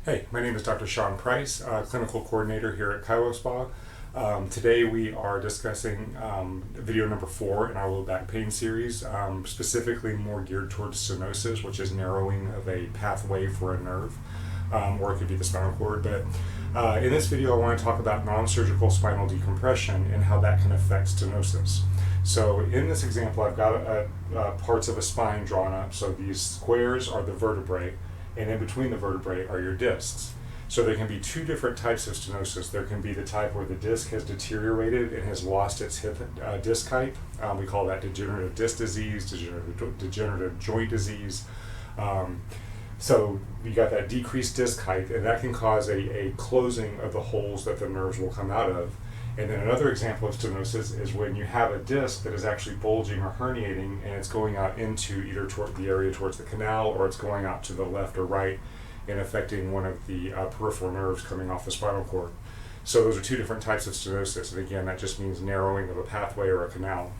Hey, my name is Dr. Sean Price, clinical coordinator here at Kairos Spa. Today we are discussing video number 4 in our low back pain series, specifically more geared towards stenosis, which is narrowing of a pathway for a nerve, or it could be the spinal cord. But in this video I want to talk about non-surgical spinal decompression and how that can affect stenosis. So in this example I've got parts of a spine drawn up. So these squares are the vertebrae, and in between the vertebrae are your discs. So there can be two different types of stenosis. There can be the type where the disc has deteriorated and has lost its disc height. We call that degenerative disc disease, degenerative joint disease. So you got that decreased disc height, and that can cause a closing of the holes that the nerves will come out of. And then another example of stenosis is when you have a disc that is actually bulging or herniating, and it's going out into either toward the area towards the canal, or it's going out to the left or right and affecting one of the peripheral nerves coming off the spinal cord. So those are two different types of stenosis, and again, that just means narrowing of a pathway or a canal.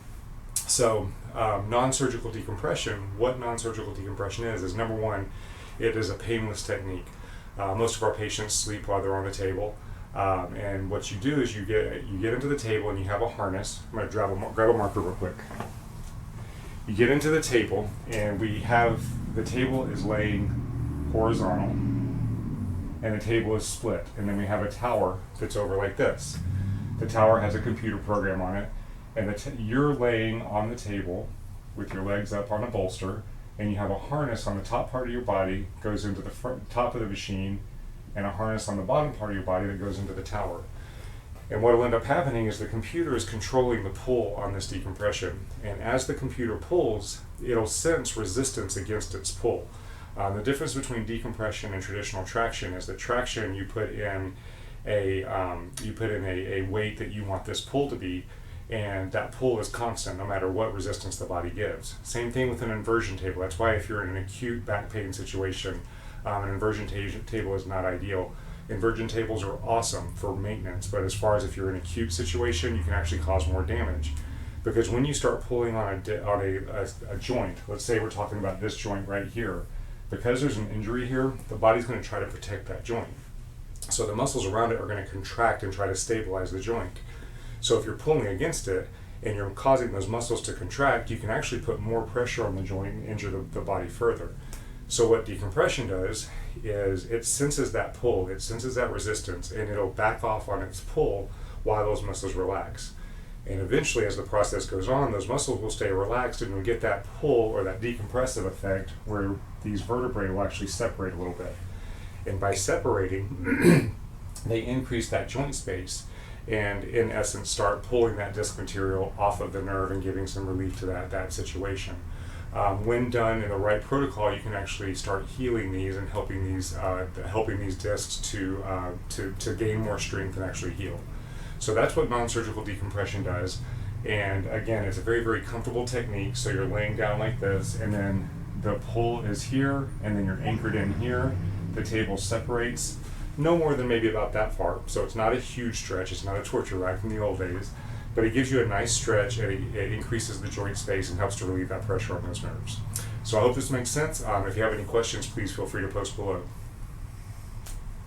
So non-surgical decompression, what non-surgical decompression is number one, it is a painless technique. Most of our patients sleep while they're on the table. And what you do is you get into the table and you have a harness. I'm going to grab a marker real quick. You get into the table, and the table is laying horizontal, and the table is split, and then we have a tower that's over like this. The tower has a computer program on it, and you're laying on the table with your legs up on a bolster, and you have a harness on the top part of your body, goes into the top of the machine, and a harness on the bottom part of your body that goes into the tower. And what will end up happening is the computer is controlling the pull on this decompression. And as the computer pulls, it'll sense resistance against its pull. The difference between decompression and traditional traction is that traction, you put in a weight that you want this pull to be, and that pull is constant no matter what resistance the body gives. Same thing with an inversion table. That's why if you're in an acute back pain situation, an inversion table is not ideal. Inversion tables are awesome for maintenance, but as far as if you're in an acute situation, you can actually cause more damage. Because when you start pulling on a joint, let's say we're talking about this joint right here, because there's an injury here, the body's going to try to protect that joint. So the muscles around it are going to contract and try to stabilize the joint. So if you're pulling against it and you're causing those muscles to contract, you can actually put more pressure on the joint and injure the body further. So what decompression does is it senses that pull, it senses that resistance, and it'll back off on its pull while those muscles relax. And eventually, as the process goes on, those muscles will stay relaxed, and you'll get that pull or that decompressive effect where these vertebrae will actually separate a little bit. And by separating, they increase that joint space and in essence start pulling that disc material off of the nerve and giving some relief to that situation. When done in the right protocol, you can actually start healing these and helping these discs to gain more strength and actually heal. So that's what non-surgical decompression does. And again, it's a very, very comfortable technique. So you're laying down like this, and then the pull is here, and then you're anchored in here. The table separates no more than maybe about that far. So it's not a huge stretch. It's not a torture rack from the old days. But it gives you a nice stretch, and it increases the joint space and helps to relieve that pressure on those nerves. So I hope this makes sense. If you have any questions, please feel free to post below.